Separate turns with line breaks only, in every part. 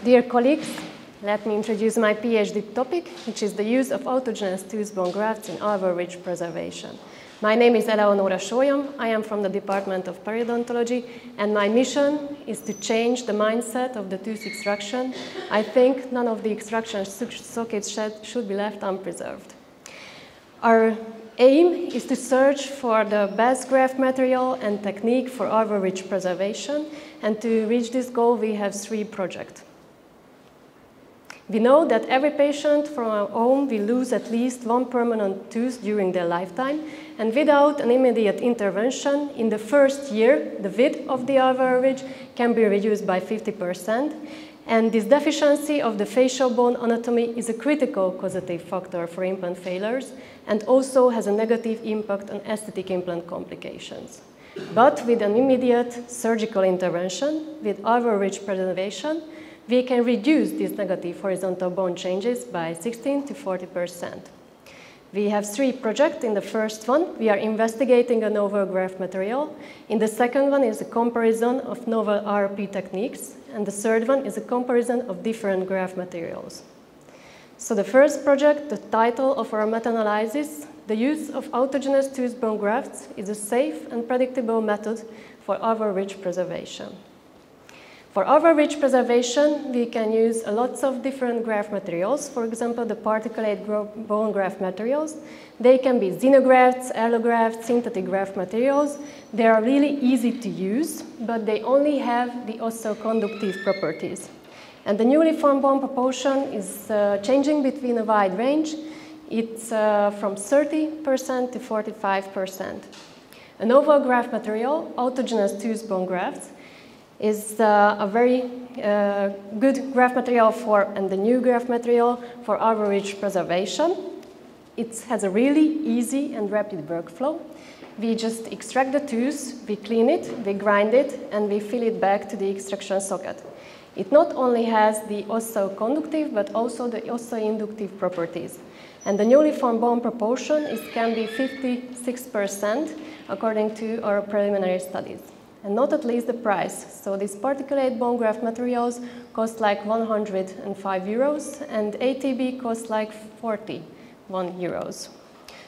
Dear colleagues, let me introduce my PhD topic, which is the use of autogenous tooth bone grafts in alveolar ridge preservation. My name is Eleonóra Sólyom. I am from the Department of Periodontology, and my mission is to change the mindset of the tooth extraction. I think none of the extraction sockets should be left unpreserved. Our aim is to search for the best graft material and technique for alveolar ridge preservation, and to reach this goal we have 3 projects. We know that every patient from our home will lose at least 1 permanent tooth during their lifetime, and without an immediate intervention, in the first year, the width of the alveolar ridge can be reduced by 50%, and this deficiency of the facial bone anatomy is a critical causative factor for implant failures, and also has a negative impact on aesthetic implant complications. But with an immediate surgical intervention, with alveolar ridge preservation, we can reduce these negative horizontal bone changes by 16 to 40%. We have 3 projects. In the first one, we are investigating a novel graft material. In the second one is a comparison of novel RP techniques. And the third one is a comparison of different graft materials. So the first project, the title of our meta-analysis, the use of autogenous tooth bone grafts is a safe and predictable method for alveolar ridge preservation. For alveolar ridge preservation, we can use lots of different graft materials. For example, the particulate bone graft materials. They can be xenografts, allografts, synthetic graft materials. They are really easy to use, but they only have the osteoconductive properties. And the newly formed bone proportion is changing between a wide range. It's from 30% to 45%. A novel graft material, autogenous tooth bone grafts, is a very good graft material and the new graft material for alveolar ridge preservation. It has a really easy and rapid workflow. We just extract the tooth, we clean it, we grind it, and we fill it back to the extraction socket. It not only has the osteoconductive, but also the osteoinductive properties. And the newly formed bone proportion can be 56% according to our preliminary studies. And not at least the price. So these particulate bone graft materials cost like 105 euros, and ATB costs like 41 euros.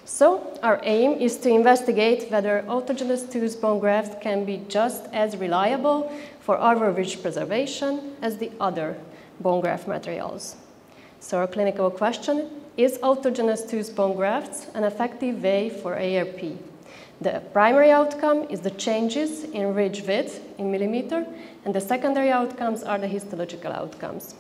So our aim is to investigate whether autogenous tooth bone grafts can be just as reliable for alveolar ridge preservation as the other bone graft materials. So our clinical question is autogenous tooth bone grafts an effective way for ARP? The primary outcome is the changes in ridge width in millimeter, and the secondary outcomes are the histological outcomes.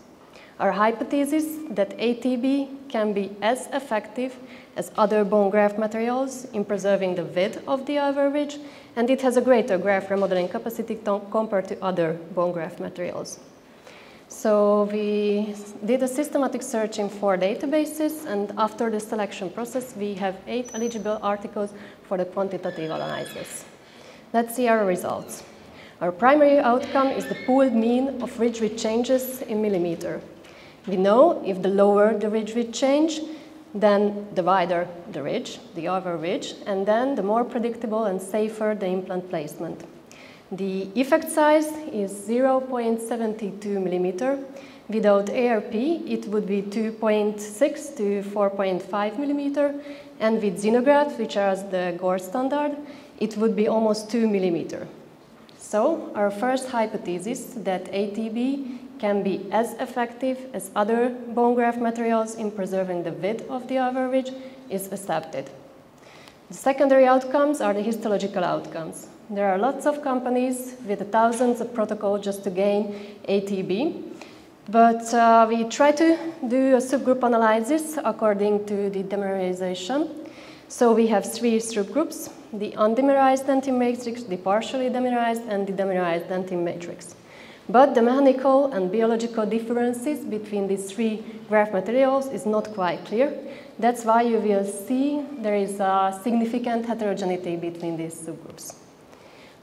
Our hypothesis that ATB can be as effective as other bone graft materials in preserving the width of the alveolar ridge, and it has a greater graft remodeling capacity compared to other bone graft materials. So we did a systematic search in 4 databases, and after the selection process, we have 8 eligible articles for the quantitative analysis. Let's see our results. Our primary outcome is the pooled mean of ridge width changes in millimeter. We know if the lower the ridge width change, then the wider the ridge, the alveolar ridge, and then the more predictable and safer the implant placement. The effect size is 0.72 millimeter. Without ARP, it would be 2.6 to 4.5 millimeter, and with xenografts, which are the gold standard, it would be almost 2 millimeter. So our first hypothesis that ATB can be as effective as other bone graft materials in preserving the width of the alveolar ridge is accepted. The secondary outcomes are the histological outcomes. There are lots of companies with thousands of protocols just to gain ATB, but we try to do a subgroup analysis according to the demineralization. So we have 3 subgroups: the undemineralized dentin matrix, the partially demineralized, and the demineralized dentin matrix. But the mechanical and biological differences between these 3 graft materials is not quite clear. That's why you will see there is a significant heterogeneity between these subgroups.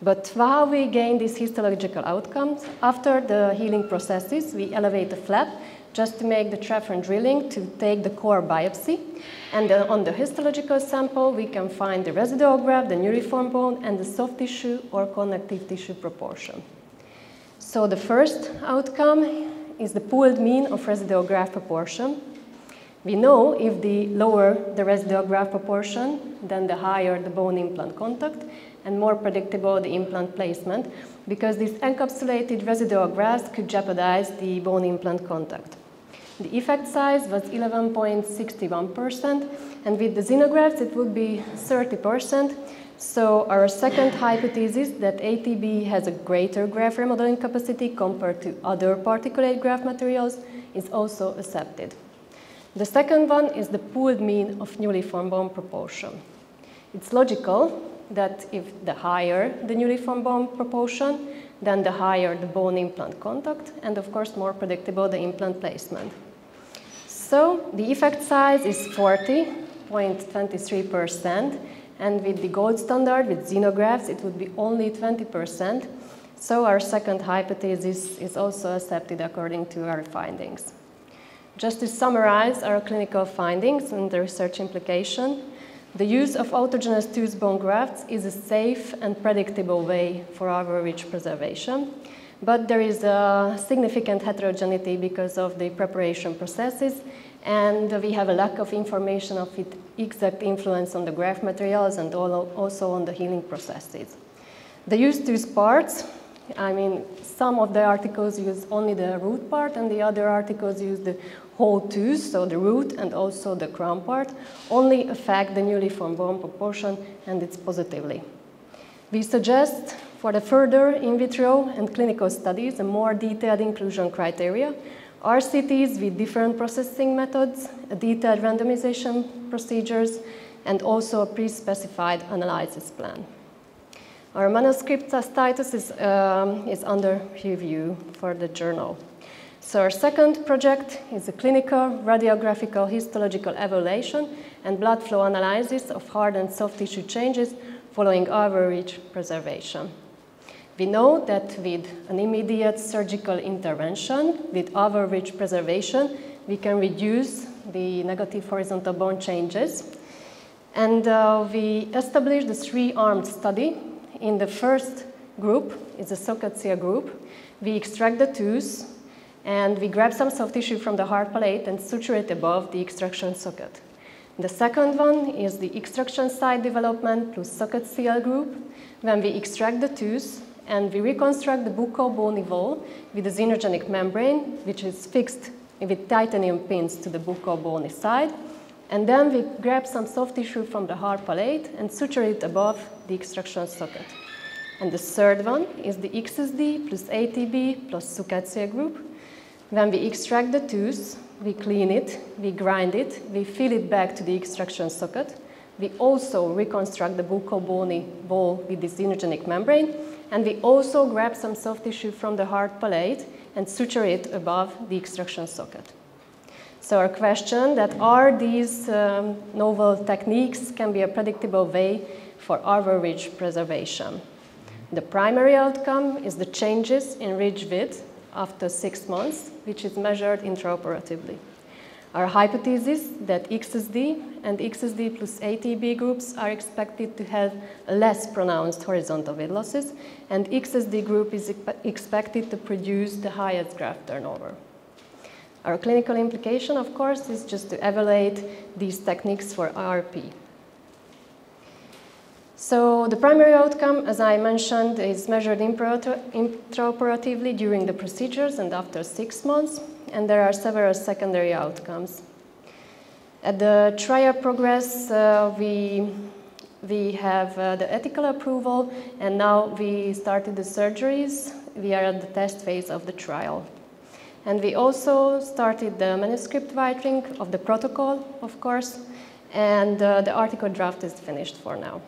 But how we gain these histological outcomes? After the healing processes, we elevate the flap just to make the trephine drilling to take the core biopsy. And on the histological sample, we can find the residual graft, the nulliform bone, and the soft tissue or connective tissue proportion. So the first outcome is the pooled mean of residual graft proportion. We know if the lower the residual graft proportion, then the higher the bone implant contact, and more predictable the implant placement, because these encapsulated residual grafts could jeopardize the bone implant contact. The effect size was 11.61%, and with the xenografts it would be 30%. So our second hypothesis, that ATB has a greater graft remodeling capacity compared to other particulate graft materials, is also accepted. The second one is the pooled mean of nulliform bone proportion. It's logical that if the higher the nulliform bone proportion, then the higher the bone implant contact, and of course more predictable the implant placement. So the effect size is 40.23%, and with the gold standard, with xenografts, it would be only 20%. So our second hypothesis is also accepted according to our findings. Just to summarize our clinical findings and the research implication, the use of autogenous tooth bone grafts is a safe and predictable way for average preservation, but there is a significant heterogeneity because of the preparation processes, and we have a lack of information of its exact influence on the graft materials and also on the healing processes. The used tooth parts, I mean, some of the articles use only the root part, and the other articles use the whole tooth, so the root and also the crown part, only affect the nulliform bone proportion, and it's positively. We suggest for the further in vitro and clinical studies a more detailed inclusion criteria, RCTs with different processing methods, a detailed randomization procedures, and also a pre-specified analysis plan. Our manuscript status is under review for the journal. So our second project is a clinical radiographical histological evaluation and blood flow analysis of hard and soft tissue changes following average preservation. We know that with an immediate surgical intervention, with average preservation, we can reduce the negative horizontal bone changes. And we established a three-armed study. In the first group, it's a Socket-Seal group. We extract the tooth, and we grab some soft tissue from the hard palate and suture it above the extraction socket. The second one is the extraction site development plus Socket-Seal group, when we extract the tooth and we reconstruct the buccal bony wall with a xenogenic membrane, which is fixed with titanium pins to the buccal bony side. And then we grab some soft tissue from the hard palate and suture it above the extraction socket. And the third one is the XSD plus ATB plus Socket-Seal group. When we extract the tooth, we clean it, we grind it, we fill it back to the extraction socket. We also reconstruct the buccal bony wall with the xenogenic membrane, and we also grab some soft tissue from the hard palate and suture it above the extraction socket. So our question that are these novel techniques can be a predictable way for average preservation. The primary outcome is the changes in ridge width after 6 months, which is measured intraoperatively. Our hypothesis that XSD and XSD plus ATB groups are expected to have less pronounced horizontal weight losses, and XSD group is expected to produce the highest graft turnover. Our clinical implication, of course, is just to evaluate these techniques for RP. So the primary outcome, as I mentioned, is measured intraoperatively during the procedures and after 6 months, and there are several secondary outcomes. At the trial progress, we have the ethical approval, and now we started the surgeries. We are at the test phase of the trial. And we also started the manuscript writing of the protocol, of course, and the article draft is finished for now.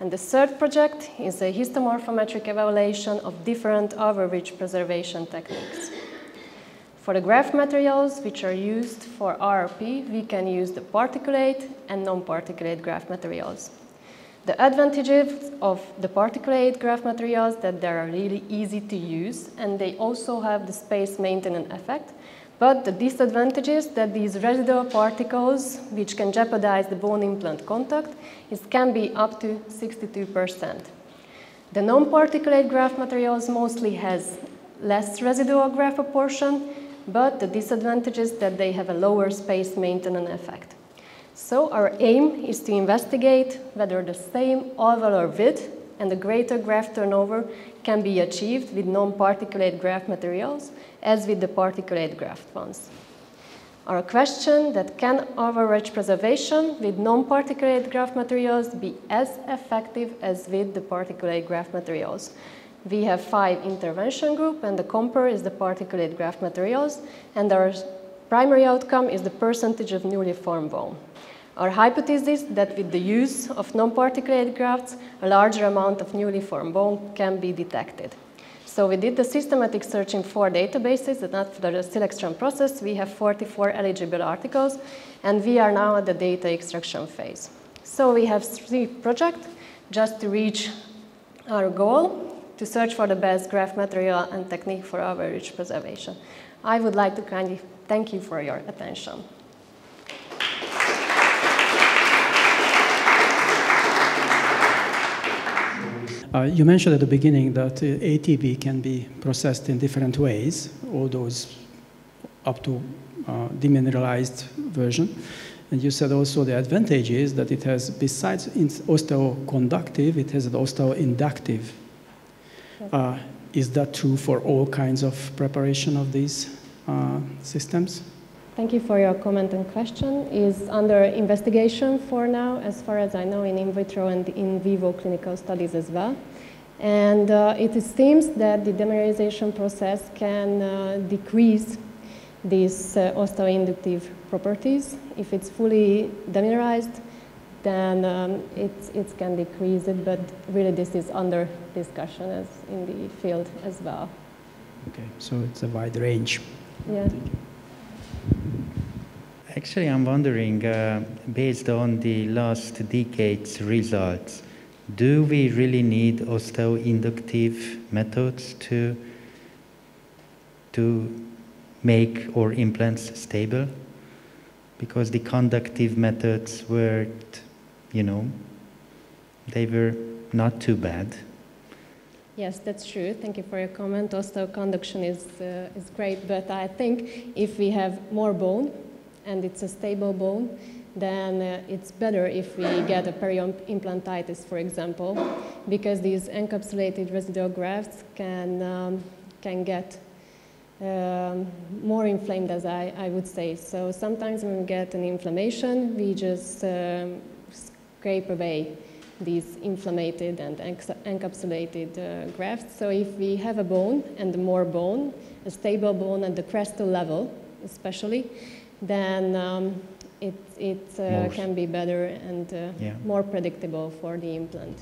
And the third project is a histomorphometric evaluation of different average preservation techniques. For the graft materials which are used for RRP, we can use the particulate and non-particulate graft materials. The advantages of the particulate graft materials that they are really easy to use, and they also have the space maintenance effect. But the disadvantages that these residual particles, which can jeopardize the bone implant contact, can be up to 62%. The non-particulate graft materials mostly has less residual graft proportion, but the disadvantage is that they have a lower space maintenance effect. So our aim is to investigate whether the same alveolar width and the greater graft turnover can be achieved with non-particulate graft materials as with the particulate graft ones. Our question that can alveolar ridge preservation with non-particulate graft materials be as effective as with the particulate graft materials? We have 5 intervention groups, and the compare is the particulate graft materials, and our primary outcome is the percentage of newly formed bone. Our hypothesis that with the use of non-particulate grafts, a larger amount of newly formed bone can be detected. So we did the systematic search in 4 databases, and after the selection process, we have 44 eligible articles, and we are now at the data extraction phase. So we have 3 projects just to reach our goal, to search for the best graft material and technique for alveolar ridge preservation. I would like to kindly thank you for your attention. You mentioned at the beginning that ATV can be processed in different ways, all those up to demineralized version. And you said also the advantage is that it has, besides osteoconductive, it has an osteoinductive. Is that true for all kinds of preparation of these systems? Thank you for your comment and question. Is under investigation for now, as far as I know, in vitro and in vivo clinical studies as well. And it seems that the demineralization process can decrease these osteoinductive properties. If it's fully demineralized, then it can decrease it, but really this is under discussion as in the field as well. Okay, so it's a wide range. Yeah.
Actually, I'm wondering, based on the last decade's results, do we really need osteoinductive methods to make our implants stable? Because the conductive methods were, they were not too bad. Yes, that's true. Thank you for your comment. Osteoconduction is great, but I think if we have more bone, and it's a stable bone, then it's better if we get a peri-implantitis, for example, because these encapsulated residual grafts can get more inflamed, as I would say. So sometimes when we get an inflammation, we just scrape away these inflamed and encapsulated grafts. So if we have a bone and more bone, a stable bone at the crestal level especially, then it can be better and more predictable for the implant.